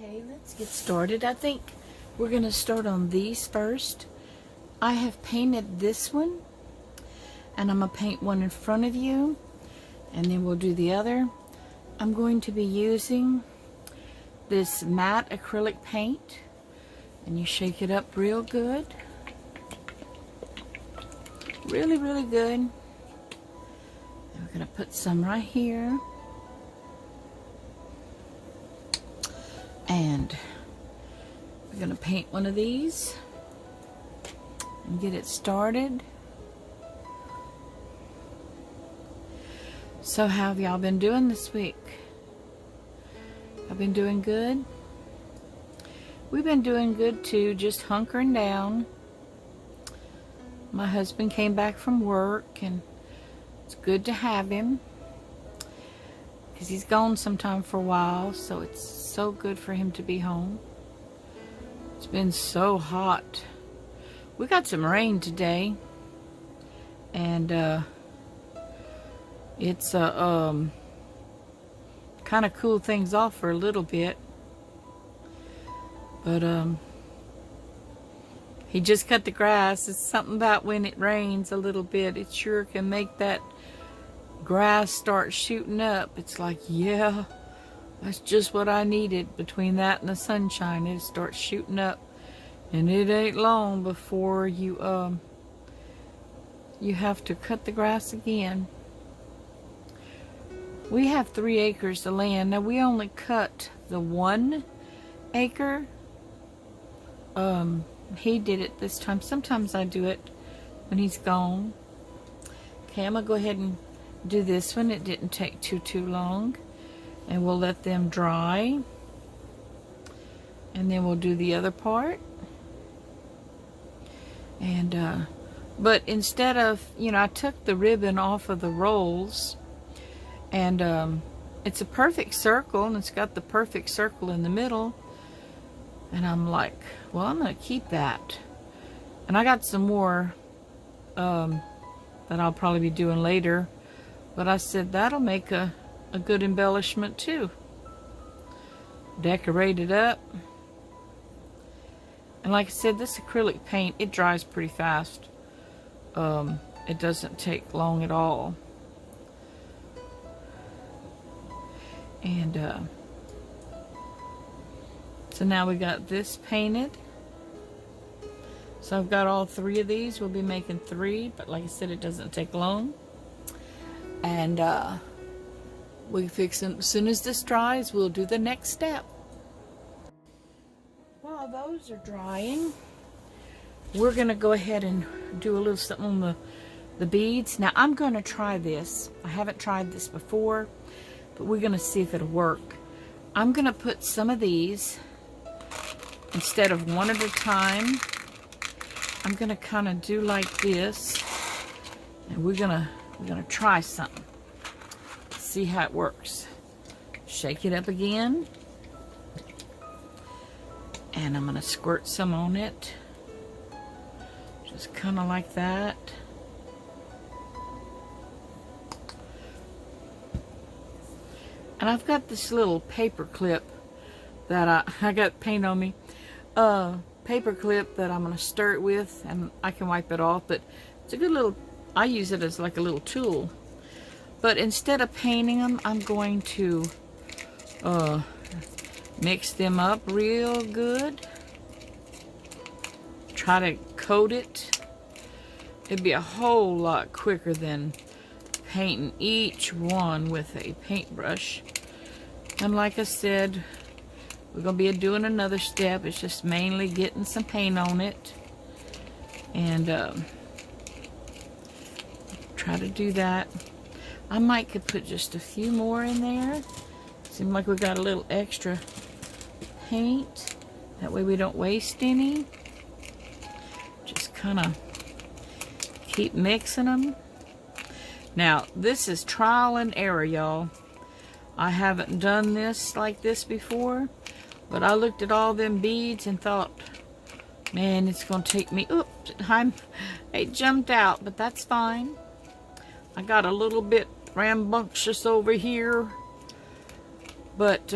Okay, let's get started. I think we're going to start on these first. I have painted this one, and I'm going to paint one in front of you, and then we'll do the other. I'm going to be using this matte acrylic paint, and you shake it up real good. Really, really good. And we're going to put some right here. And we're going to paint one of these and get it started. So how have y'all been doing this week? I've been doing good. We've been doing good too, just hunkering down. My husband came back from work, and it's good to have him because he's gone sometime for a while, so it's so good for him to be home. It's been so hot. We got some rain today, and it's kind of cooled things off for a little bit. But he just cut the grass. It's something about when it rains a little bit, it sure can make that grass start shooting up. It's like, yeah, that's just what I needed. Between that and the sunshine, it starts shooting up, and it ain't long before you have to cut the grass again. We have 3 acres of land. Now we only cut the 1 acre. He did it this time. Sometimes I do it when he's gone. Okay, I'm gonna go ahead and do this one. It didn't take too long, and we'll let them dry, and then we'll do the other part. And but instead of, I took the ribbon off of the rolls, and it's a perfect circle, and it's got the perfect circle in the middle, and I'm like, well, I'm gonna keep that. And I got some more that I'll probably be doing later. But I said that'll make a good embellishment too. Decorate it up. And like I said, this acrylic paint, it dries pretty fast. It doesn't take long at all. And so now we got this painted. So I've got all 3 of these. We'll be making 3, but like I said, it doesn't take long. And we fix them. As soon as this dries, we'll do the next step. While those are drying, we're gonna go ahead and do a little something on the beads. Now I'm gonna try this. I haven't tried this before, but we're gonna see if it'll work. I'm gonna put some of these, instead of one at a time, I'm gonna kind of do like this, and we're gonna try something. See how it works. Shake it up again, and I'm gonna squirt some on it, just kind of like that. And I've got this little paper clip that I got paint on me. Paper clip that I'm going to stir it with, and I can wipe it off, but it's a good little, I use it as like a little tool. But instead of painting them, I'm going to mix them up real good. Try to coat it. It'd be a whole lot quicker than painting each one with a paintbrush. And like I said, we're going to be doing another step. It's just mainly getting some paint on it. And try to do that. I might could put just a few more in there. Seems like we got a little extra paint. That way we don't waste any. Just kind of keep mixing them. Now, this is trial and error, y'all. I haven't done this like this before. But I looked at all them beads and thought, man, it's going to take me... Oops, it jumped out, but that's fine. I got a little bit rambunctious over here. But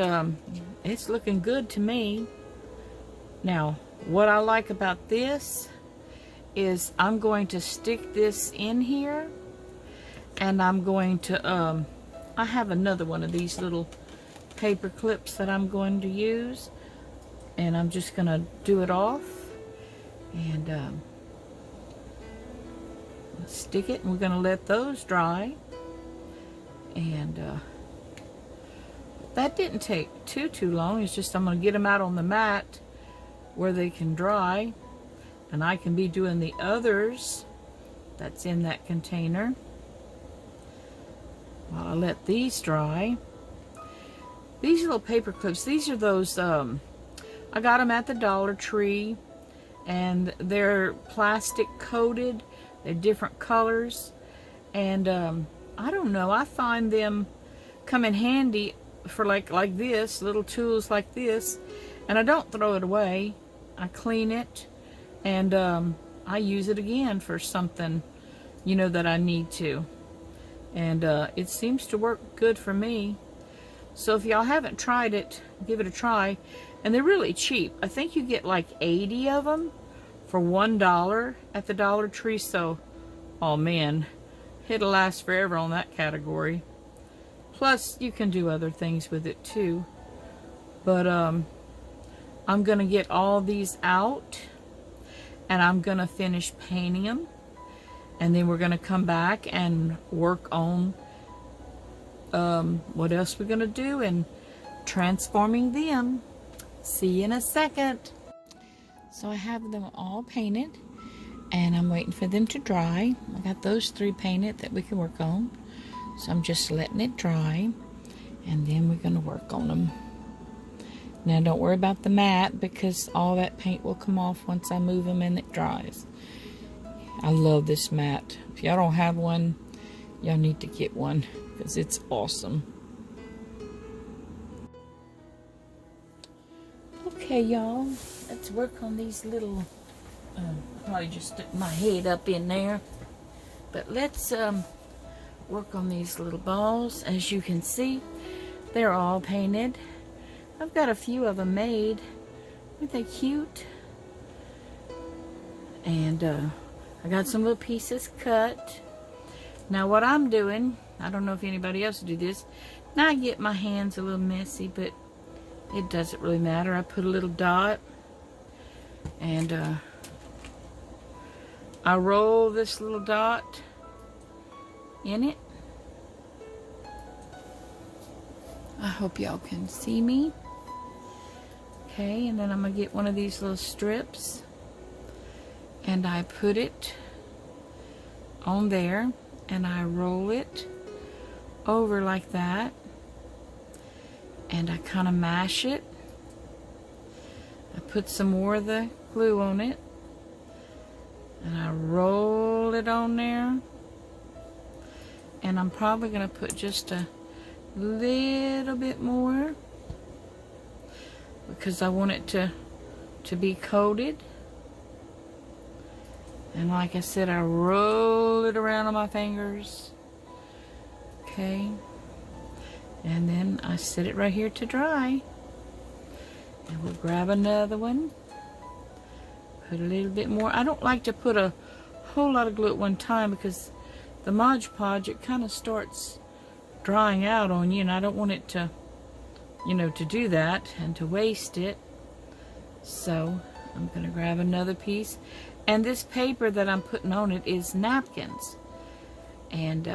it's looking good to me. Now, what I like about this is I'm going to stick this in here, and I'm going to, I have another one of these little paper clips that I'm going to use, and I'm just going to do it off, and stick it, and we're going to let those dry. And that didn't take too long. It's just I'm going to get them out on the mat where they can dry, and I can be doing the others that's in that container while I let these dry. These little paper clips, these are those, I got them at the Dollar Tree, and they're plastic coated. They're different colors, and I don't know, I find them come in handy for like this, little tools like this, and I don't throw it away. I clean it, and I use it again for something, you know, that I need to. And it seems to work good for me. So if y'all haven't tried it, give it a try. And they're really cheap. I think you get like 80 of them for $1 at the Dollar Tree. So, oh man, it'll last forever on that category. Plus, you can do other things with it too. But I'm going to get all these out, and I'm going to finish painting them. And then we're going to come back and work on what else we're going to do and transforming them. See you in a second. So I have them all painted, and I'm waiting for them to dry. I got those 3 painted that we can work on. So I'm just letting it dry, and then we're going to work on them. Now don't worry about the mat, because all that paint will come off once I move them and it dries. I love this mat. If y'all don't have one, y'all need to get one, because it's awesome. Okay, y'all, let's work on these little, probably just stick my head up in there, but let's work on these little balls. As you can see, they're all painted. I've got a few of them made. Aren't they cute? And I got some little pieces cut. Now what I'm doing, I don't know if anybody else will do this. Now I get my hands a little messy, but it doesn't really matter. I put a little dot, and I roll this little dot in it. I hope y'all can see me. Okay, and then I'm going to get one of these little strips, and I put it on there, and I roll it over like that, and I kind of mash it. I put some more of the glue on it, and I roll it on there, and I'm probably going to put just a little bit more, because I want it to be coated. And like I said, I roll it around on my fingers. Okay. And then I set it right here to dry. And we'll grab another one. Put a little bit more. I don't like to put a whole lot of glue at one time, because the Mod Podge, it kind of starts drying out on you, and I don't want it to, you know, to do that and to waste it. So I'm going to grab another piece, and this paper that I'm putting on it is napkins, and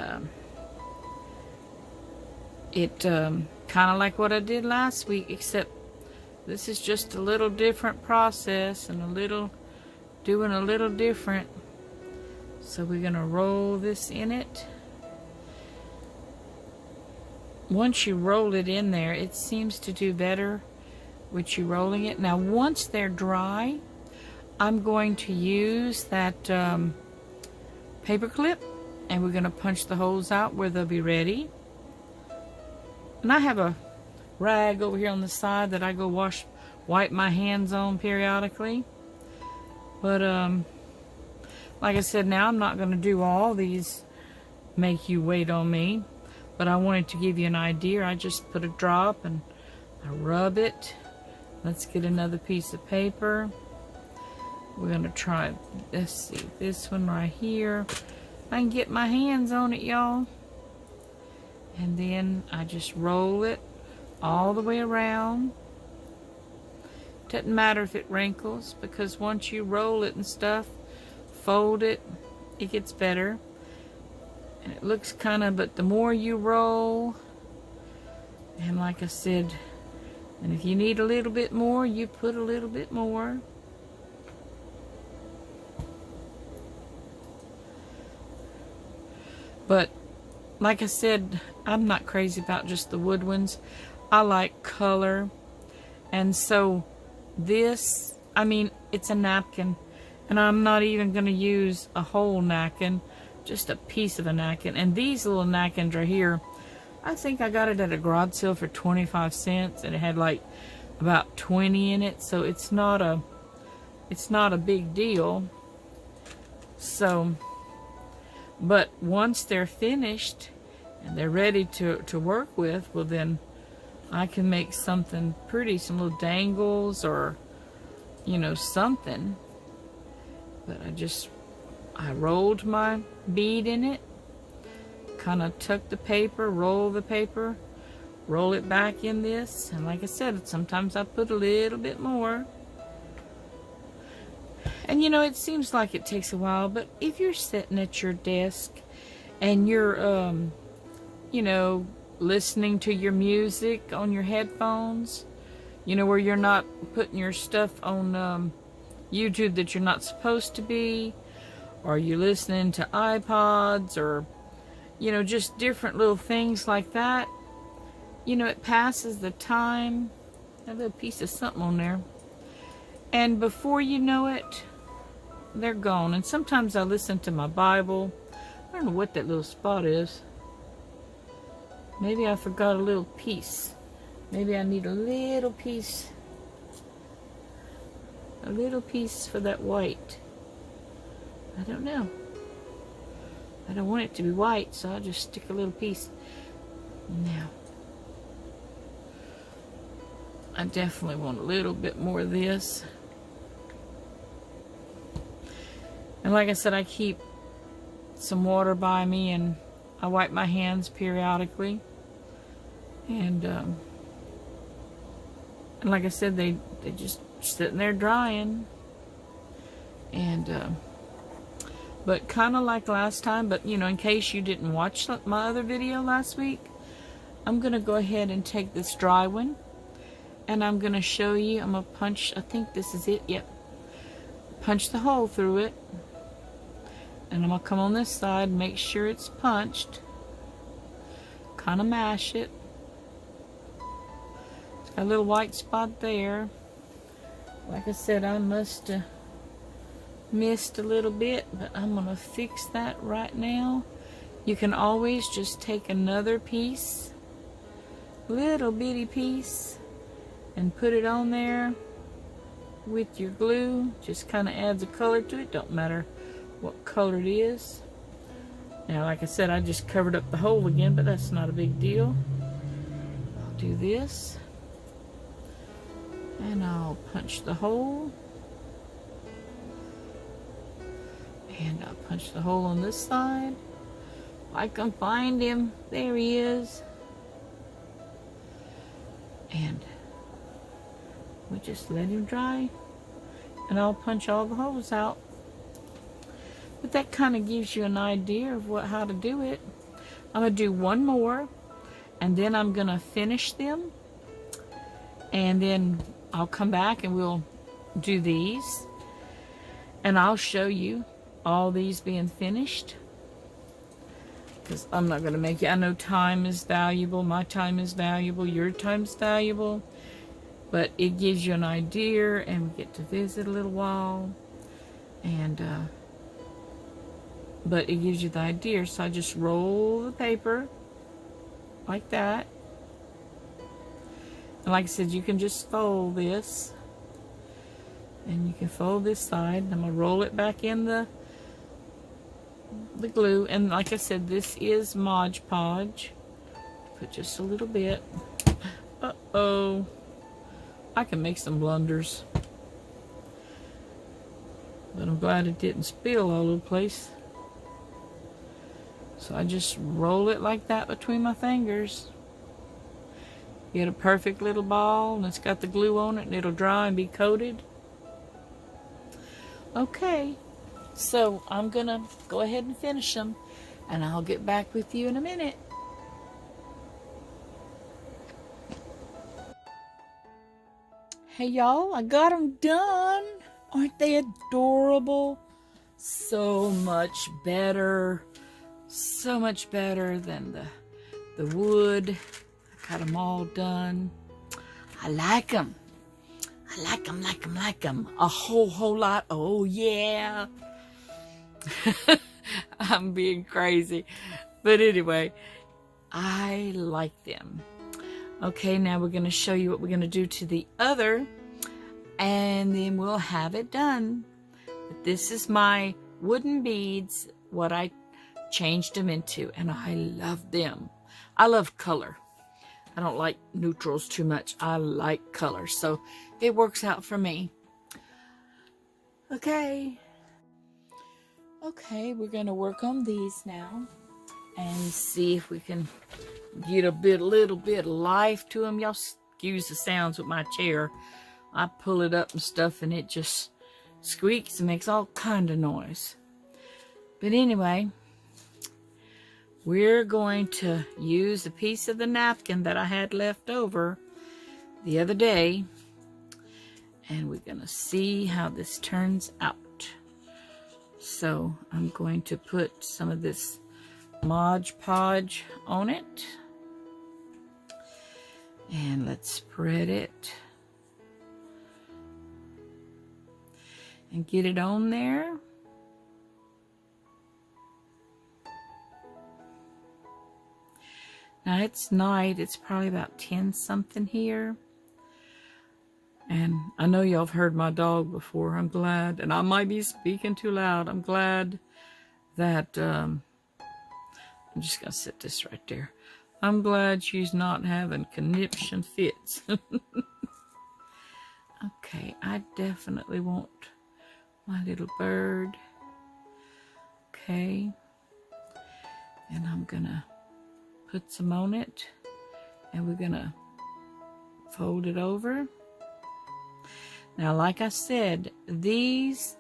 it kind of like what I did last week, except this is just a little different process and doing a little different. So we're going to roll this in it. Once you roll it in there, it seems to do better with you rolling it. Now once they're dry, I'm going to use that paper clip, and we're going to punch the holes out where they'll be ready. And I have a rag over here on the side that I go wipe my hands on periodically. But like I said, now I'm not going to do all these make you wait on me, but I wanted to give you an idea. I just put a drop and I rub it. Let's get another piece of paper. We're going to try, let's see, this one right here. I can get my hands on it, y'all. And then I just roll it all the way around. Doesn't matter if it wrinkles, because once you roll it and stuff, fold it, it gets better. And it looks kind of, but the more you roll, and like I said, and if you need a little bit more, you put a little bit more. But like I said, I'm not crazy about just the wood ones. I like color. And so this, I mean, it's a napkin. And I'm not even going to use a whole napkin. Just a piece of a napkin. And these little napkins right here, I think I got it at a garage sale for 25 cents. And it had like about 20 in it. So it's not a big deal. So, but once they're finished and they're ready to work with, well then I can make something pretty, some little dangles or, you know, something. But I rolled my bead in it, kind of tuck the paper, roll the paper, roll it back in this, and like I said, sometimes I put a little bit more. And you know, it seems like it takes a while, but if you're sitting at your desk and you're, you know, listening to your music on your headphones, you know, where you're not putting your stuff on YouTube that you're not supposed to be, or you're listening to iPods, or, you know, just different little things like that, you know, it passes the time. A little piece of something on there. And before you know it, they're gone. And sometimes I listen to my Bible. I don't know what that little spot is. Maybe I forgot a little piece. Maybe I need a little piece. A little piece for that white. I don't know. I don't want it to be white, so I'll just stick a little piece. Now, I definitely want a little bit more of this. And like I said, I keep some water by me, and I wipe my hands periodically. And like I said, they just sitting there drying. And but kind of like last time, but you know, in case you didn't watch my other video last week, I'm gonna go ahead and take this dry one, and I'm gonna show you. I'm gonna punch, I think this is it, yep, punch the hole through it. And I'm going to come on this side, make sure it's punched. Kind of mash it. It's got a little white spot there. Like I said, I must have missed a little bit, but I'm going to fix that right now. You can always just take another piece, little bitty piece, and put it on there with your glue. Just kind of adds a color to it. Don't matter what color it is. Now, like I said, I just covered up the hole again, but that's not a big deal. I'll do this, and I'll punch the hole, and I'll punch the hole on this side. I can find him. There he is. And we just let him dry, and I'll punch all the holes out. But that kind of gives you an idea of how to do it. I'm going to do one more, and then I'm going to finish them. And then I'll come back and we'll do these. And I'll show you all these being finished. Because I'm not going to make it. I know time is valuable. My time is valuable. Your time is valuable. But it gives you an idea, and we get to visit a little while. And, but it gives you the idea. So I just roll the paper like that. And like I said, you can just fold this, and you can fold this side. I'm gonna roll it back in the glue. And like I said, this is Mod Podge. Put just a little bit. Oh, Uh-oh. I can make some blunders. But I'm glad it didn't spill all over the place. So I just roll it like that between my fingers. Get a perfect little ball, and it's got the glue on it, and it'll dry and be coated. Okay, so I'm gonna go ahead and finish them, and I'll get back with you in a minute. Hey y'all, I got them done. Aren't they adorable? So much better. So much better than the wood. I got them all done. I like them. I like them, like them, like them. A whole lot. Oh, yeah. I'm being crazy. But anyway, I like them. Okay, now we're going to show you what we're going to do to the other. And then we'll have it done. But this is my wooden beads, what I changed them into. And I love them. I love color. I don't like neutrals too much. I like color. So it works out for me. Okay. Okay, we're going to work on these now. And see if we can get a little bit of life to them. Y'all excuse the sounds with my chair. I pull it up and stuff and it just squeaks and makes all kind of noise. But anyway, we're going to use a piece of the napkin that I had left over the other day. And we're going to see how this turns out. So I'm going to put some of this Mod Podge on it. And let's spread it. And get it on there. Now it's night. It's probably about 10 something here. And I know y'all have heard my dog before. I'm glad. And I might be speaking too loud. I'm glad that... I'm just going to set this right there. I'm glad she's not having conniption fits. Okay, I definitely want my little bird. Okay. And I'm going to put some on it. And we're going to fold it over. Now, like I said, these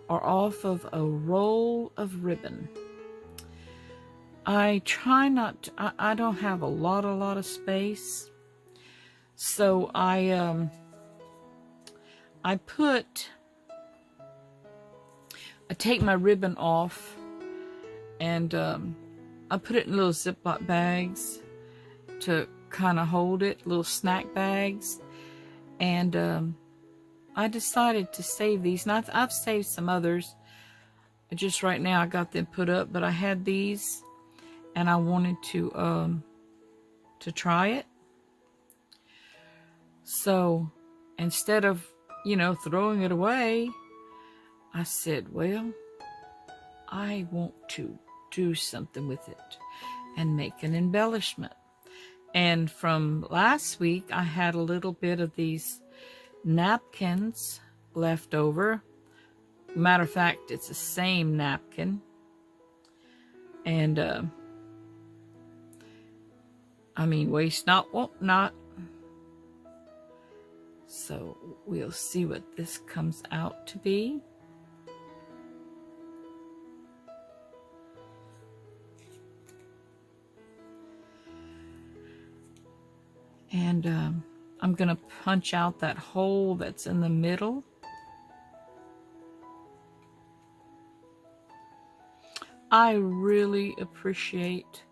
are off of a roll of ribbon. I try not to, I don't have a lot of space. So I take my ribbon off and I put it in little Ziploc bags to kind of hold it, little snack bags. And I decided to save these. And I've saved some others. Just right now I got them put up, but I had these and I wanted to try it. So instead of, you know, throwing it away, I said, well, I want to do something with it and make an embellishment. And from last week, I had a little bit of these napkins left over. Matter of fact, it's the same napkin. And, I mean, waste not, want not. So we'll see what this comes out to be. And I'm going to punch out that hole that's in the middle. I really appreciate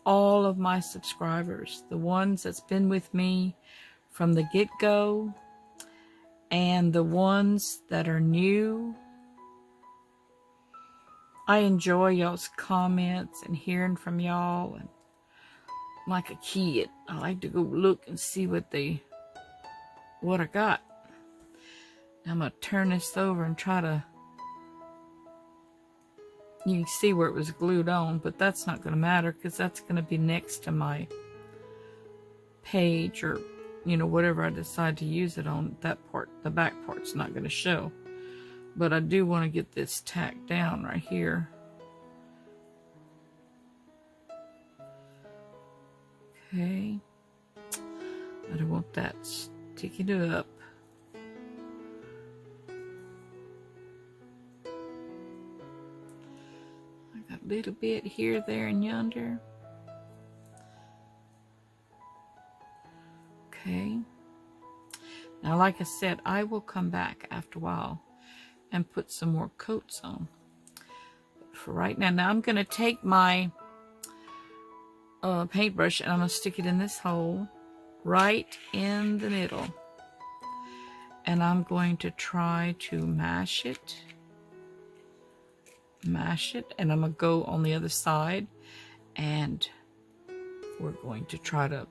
all of my subscribers, the ones that's been with me from the get-go, and the ones that are new. I enjoy y'all's comments and hearing from y'all. And like a kid, I like to go look and see what I got. Now I'm going to turn this over and try to, you can see where it was glued on, but that's not going to matter because that's going to be next to my page or you know, whatever I decide to use it on, that part, the back part's not going to show. But I do want to get this tacked down right here. Okay. I don't want that sticking it up. I got a little bit here, there, and yonder. Okay. Now, like I said, I will come back after a while and put some more coats on. But for right now, I'm going to take my paintbrush and I'm going to stick it in this hole right in the middle. And I'm going to try to mash it. Mash it. And I'm going to go on the other side. And we're going to try to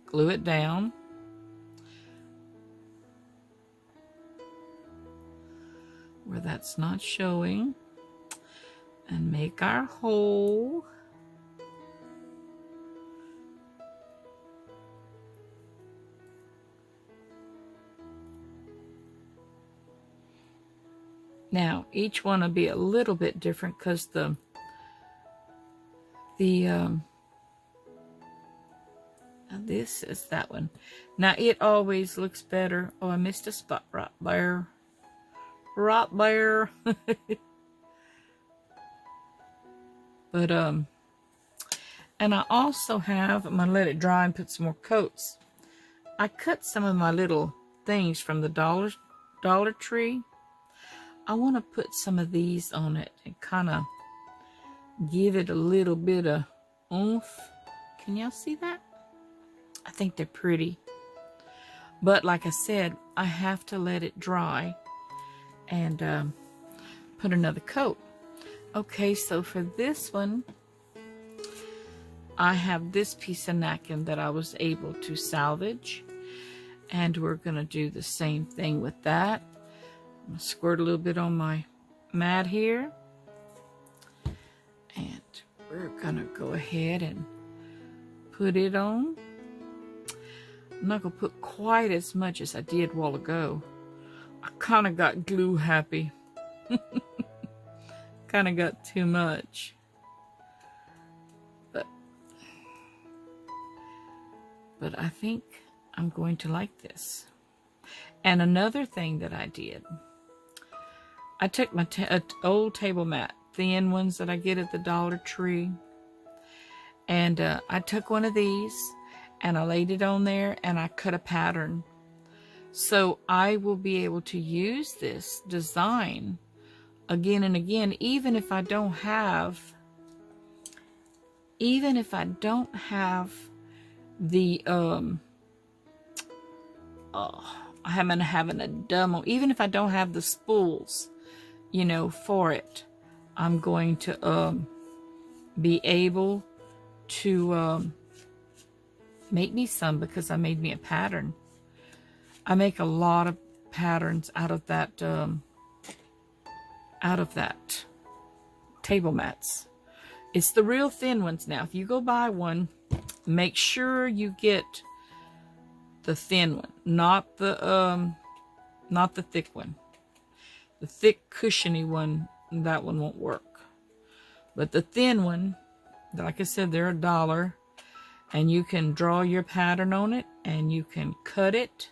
glue it down. Where that's not showing. And make our hole. Now, each one will be a little bit different because this is that one. Now, it always looks better. Oh, I missed a spot right there. Right there. But, and I also have, I'm going to let it dry and put some more coats. I cut some of my little things from the Dollar Tree. I want to put some of these on it and kind of give it a little bit of oomph. Can y'all see that? I think they're pretty. But like I said, I have to let it dry and put another coat. Okay, so for this one, I have this piece of napkin that I was able to salvage. And we're going to do the same thing with that. I'm going to squirt a little bit on my mat here. And we're going to go ahead and put it on. I'm not going to put quite as much as I did a while ago. I kind of got glue happy. Kind of got too much. But I think I'm going to like this. And another thing that I did, I took my old table mat, thin ones that I get at the Dollar Tree, and I took one of these and I laid it on there and I cut a pattern. So I will be able to use this design again and again, even if I don't have the I haven't having a demo. Even if I don't have the spools, you know, for it, I'm going to be able to make me some because I made me a pattern. I make a lot of patterns out of that table mats. It's the real thin ones now. If you go buy one, make sure you get the thin one, not the thick one. The thick cushiony one, that one won't work. But the thin one, like I said, they're $1, and you can draw your pattern on it and you can cut it.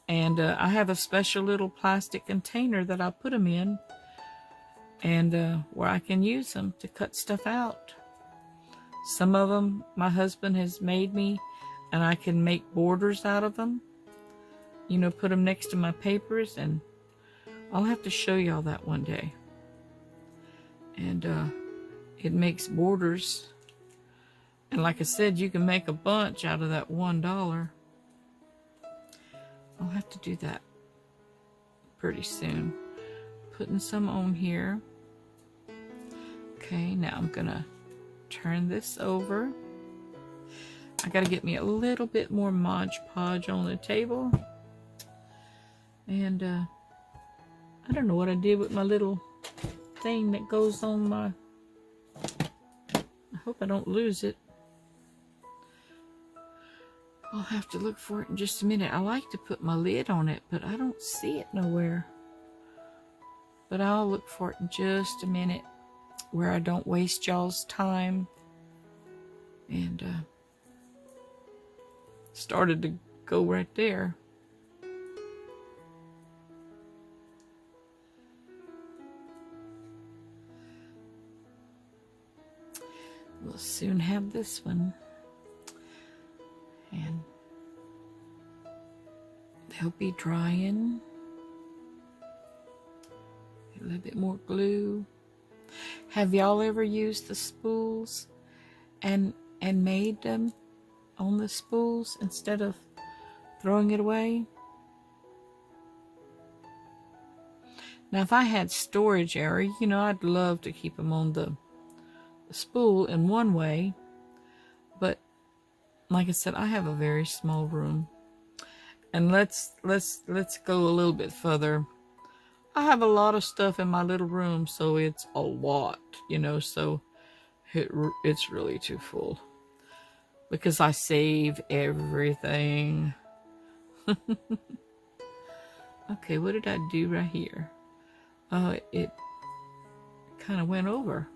And I have a special little plastic container that I put them in, and where I can use them to cut stuff out. Some of them my husband has made me, and I can make borders out of them. You know, put them next to my papers, and I'll have to show y'all that one day. And it makes borders. And like I said, you can make a bunch out of that $1. I'll have to do that pretty soon. Putting some on here. Okay, now I'm gonna turn this over. I gotta get me a little bit more Mod Podge on the table. And I don't know what I did with my little thing that goes on my... I hope I don't lose it. I'll have to look for it in just a minute. I like to put my lid on it, but I don't see it nowhere. But I'll look for it in just a minute where I don't waste y'all's time. And started to go right there. We'll soon have this one. And they'll be drying. A little bit more glue. Have y'all ever used the spools and made them on the spools instead of throwing it away? Now, if I had storage area, you know, I'd love to keep them on the spool in one way, but like I said, I have a very small room. And let's go a little bit further. I have a lot of stuff in my little room, so it's a lot, you know, so it's really too full. Because I save everything. Okay, what did I do right here? It kind of went over.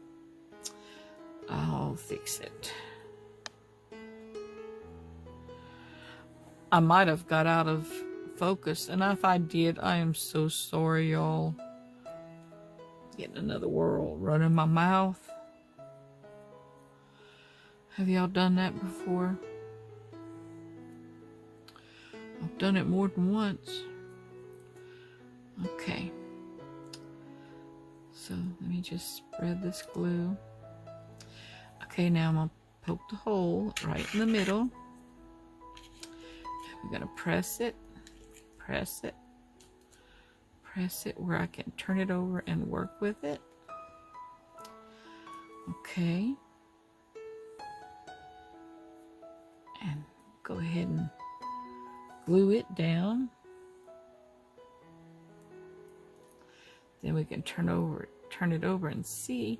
I'll fix it. I might have got out of focus, and if I did, I am so sorry, y'all. Getting another whirl running my mouth. Have y'all done that before? I've done it more than once. Okay. So let me just spread this glue. Okay, now I'm going to poke the hole right in the middle. I'm going to press it where I can turn it over and work with it. Okay. And go ahead and glue it down. Then we can turn it over and see.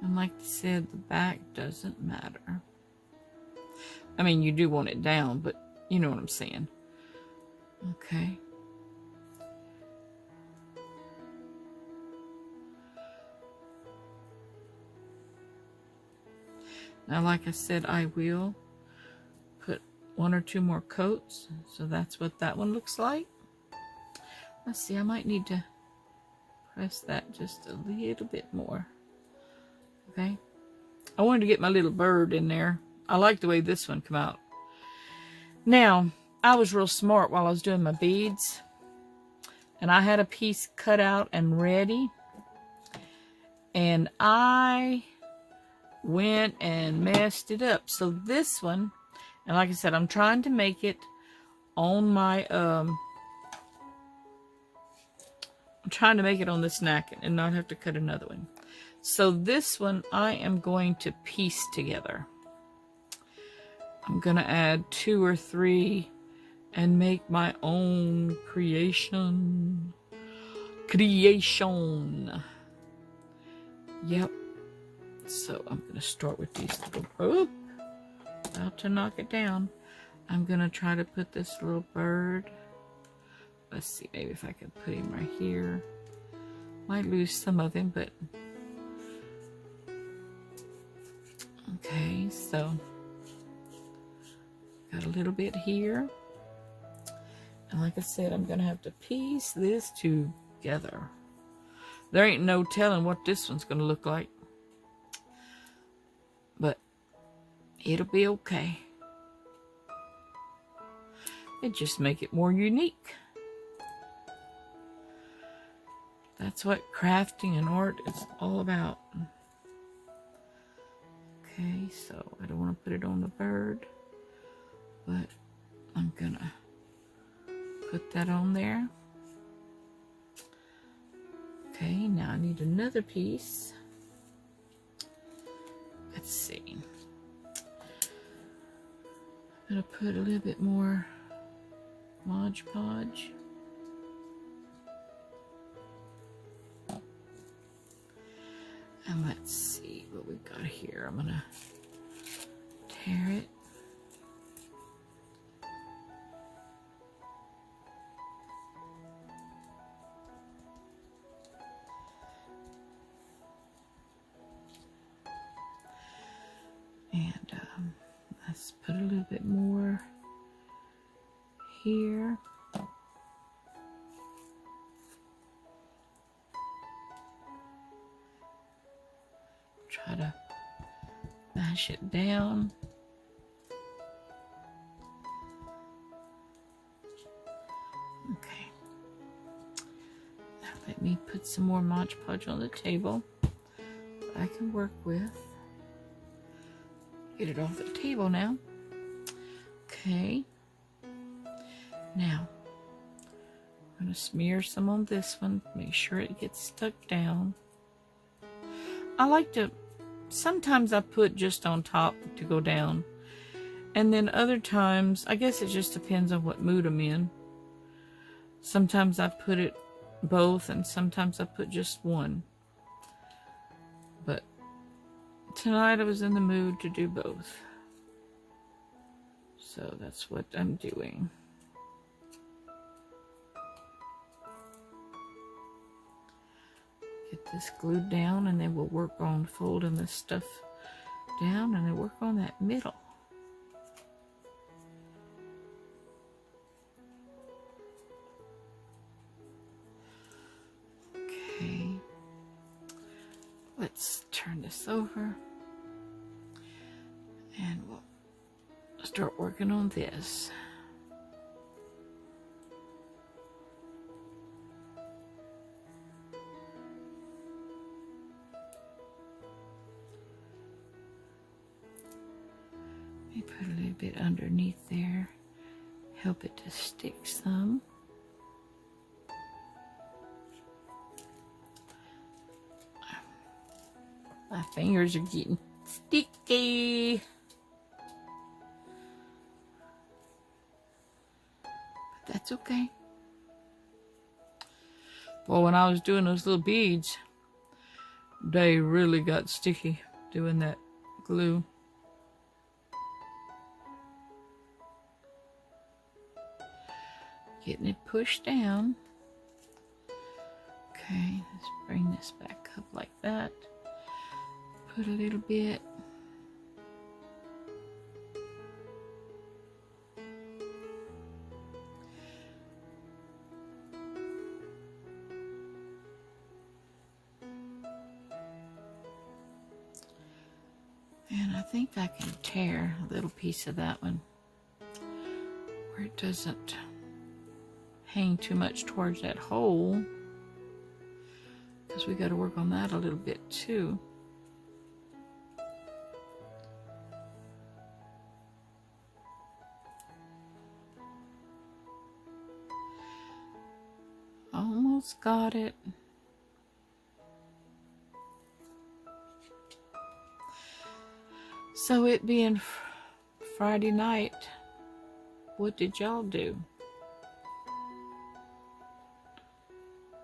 And like I said, the back doesn't matter. I mean, you do want it down, but you know what I'm saying. Okay. Now, like I said, I will put 1 or 2 more coats. So that's what that one looks like. Let's see, I might need to press that just a little bit more. Okay. I wanted to get my little bird in there. I like the way this one came out. Now, I was real smart while I was doing my beads. And I had a piece cut out and ready. And I went and messed it up. So this one, and like I said, I'm trying to make it on my, I'm trying to make it on this napkin and not have to cut another one. So this one I am going to piece together. I'm going to add 2 or 3 and make my own creation. Yep. So I'm going to start with these little, about to knock it down. I'm going to try to put this little bird. Let's see, maybe if I can put him right here. Might lose some of him, but okay, so got a little bit here. And like I said, I'm going to have to piece this together. There ain't no telling what this one's going to look like. But it'll be okay. It just make it more unique. That's what crafting and art is all about. Okay, so I don't want to put it on the bird, but I'm gonna put that on there. Okay, now I need another piece. Let's see. I'm gonna put a little bit more Mod Podge. And let's see. what we got here. I'm gonna tear it. And let's put a little bit more here. Try to mash it down. Okay. Now let me put some more Mod Podge on the table that I can work with. Get it off the table now. Okay. Now, I'm going to smear some on this one. Make sure it gets stuck down. I like to, sometimes I put just on top to go down. And then other times, I guess it just depends on what mood I'm in. Sometimes I put it both and sometimes I put just one. But tonight I was in the mood to do both. So that's what I'm doing. Get this glued down and then we'll work on folding this stuff down and then work on that middle. Okay. Let's turn this over and we'll start working on this. Let me put a little bit underneath there, help it to stick some. My fingers are getting sticky. But that's okay. Well, when I was doing those little beads, they really got sticky doing that glue. Getting it pushed down. Okay, let's bring this back up like that. Put a little bit. And I think I can tear a little piece of that one where it doesn't hang too much towards that hole, because we got to work on that a little bit too. Almost got it. So it being Friday night, what did y'all do?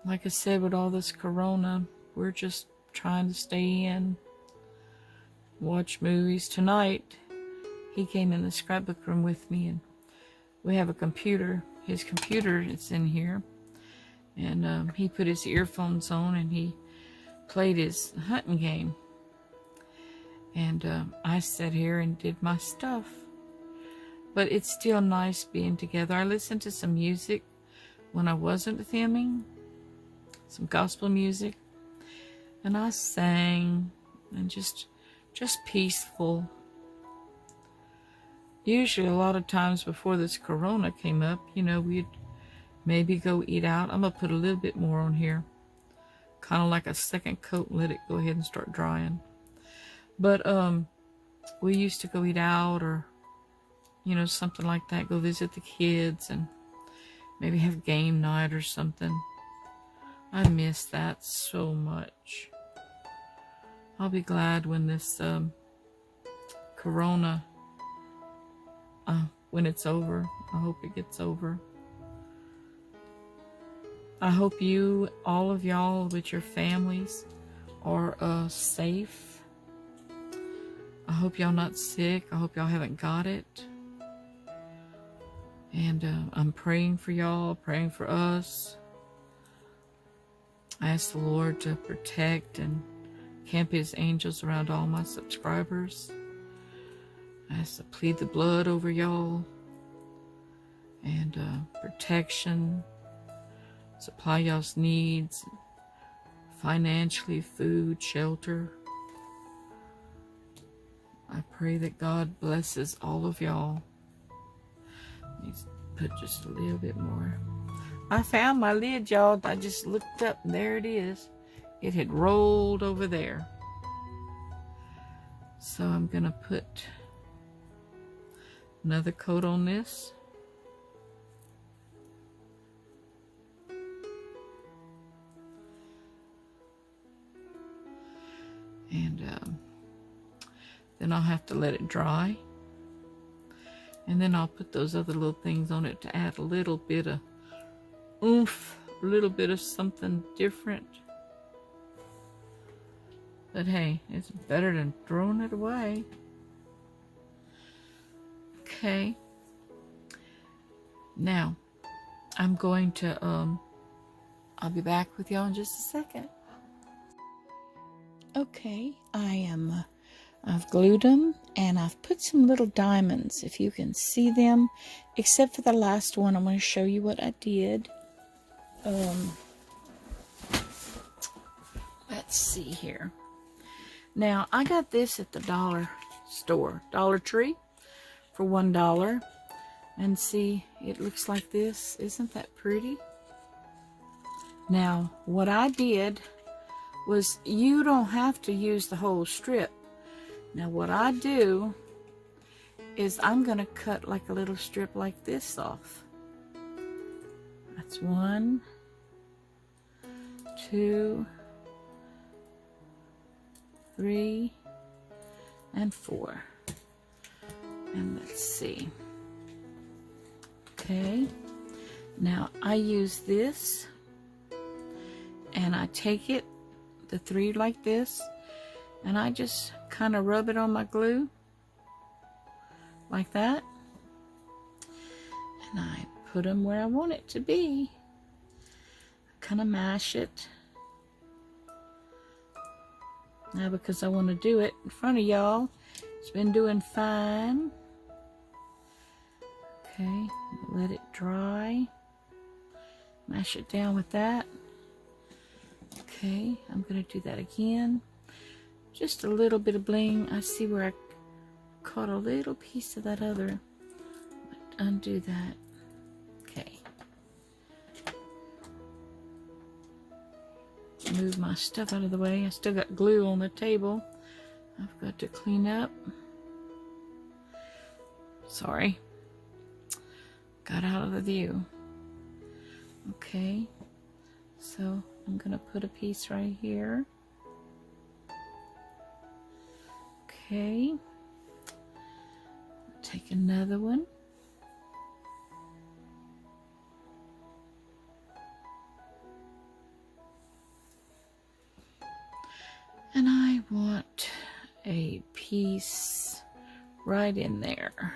Like I said, with all this corona, we're just trying to stay in, watch movies. Tonight, he came in the scrapbook room with me, and we have a computer. His computer is in here, and he put his earphones on, and he played his hunting game. And I sat here and did my stuff. But it's still nice being together. I listened to some music when I wasn't filming, some gospel music, and I sang, and just peaceful. Usually a lot of times before this corona came up, you know, we'd maybe go eat out. I'm gonna put a little bit more on here, kind of like a second coat, and let it go ahead and start drying. But we used to go eat out, or you know, something like that, go visit the kids and maybe have game night or something. I miss that so much. I'll be glad when this corona, when it's over. I hope it gets over. I hope you, all of y'all with your families, are safe hope y'all not sick. I hope y'all haven't got it. And I'm praying for y'all, praying for us. I ask the Lord to protect and camp his angels around all my subscribers. I ask to plead the blood over y'all. And protection, supply y'all's needs, financially, food, shelter. I pray that God blesses all of y'all. Let's put just a little bit more. I found my lid, y'all. I just looked up and there it is. It had rolled over there. So I'm gonna put another coat on this. And then I'll have to let it dry. And then I'll put those other little things on it to add a little bit of oomph, a little bit of something different. But hey, it's better than throwing it away. Okay. Now, I'm going to, I'll be back with y'all in just a second. Okay, I've glued them and I've put some little diamonds, if you can see them, except for the last one. I'm going to show you what I did. Let's see here. Now, I got this at the dollar store, Dollar Tree, for $1. And see, it looks like this. Isn't that pretty? Now, what I did was, you don't have to use the whole strip. Now what I do is I'm going to cut like a little strip like this off. That's 1, 2, 3, and 4. And let's see. Okay. Now I use this and I take it, the 3 like this, and I just kind of rub it on my glue like that, and I put them where I want it to be. Kind of mash it now because I want to do it in front of y'all. It's been doing fine. Okay, let it dry, mash it down with that. Okay, I'm going to do that again. Just a little bit of bling. I see where I caught a little piece of that other. Undo that. Okay. Move my stuff out of the way. I still got glue on the table. I've got to clean up. Sorry. Got out of the view. Okay. So I'm going to put a piece right here. Okay. Take another one. And I want a piece right in there.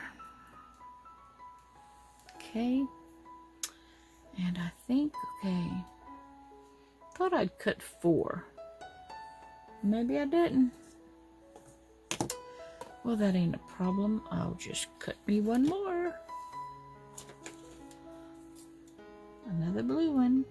Okay. And I think, okay, thought I'd cut 4. Maybe I didn't. Well, that ain't a problem. I'll just cut me one more. Another blue one.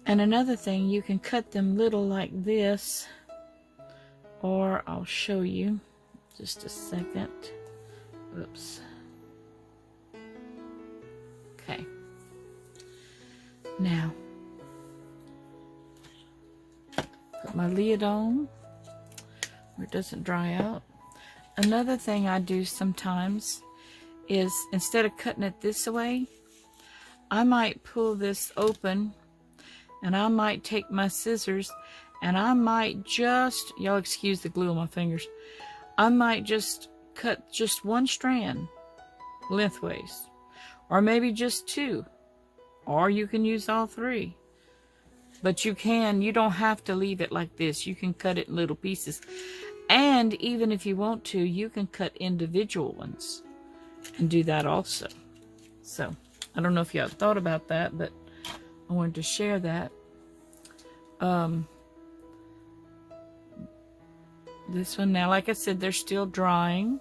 And another thing, you can cut them little like this, or I'll show you. Just a second. Oops. Okay. Now, put my lid on where it doesn't dry out. Another thing I do sometimes is, instead of cutting it this way, I might pull this open and I might take my scissors and I might just, y'all excuse the glue on my fingers, I might just cut just one strand lengthways, or maybe just 2. or you can use all three. But you don't have to leave it like this. You can cut it in little pieces. And even if you want to, you can cut individual ones and do that also. So, I don't know if y'all thought about that, but I wanted to share that. This one now, like I said, they're still drying.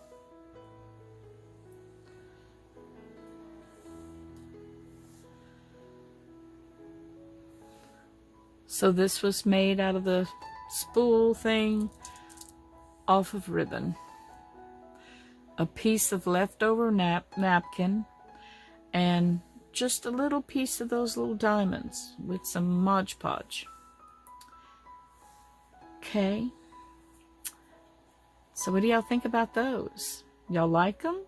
So this was made out of the spool thing off of ribbon. A piece of leftover napkin and just a little piece of those little diamonds with some Mod Podge. Okay. So what do y'all think about those? Y'all like them?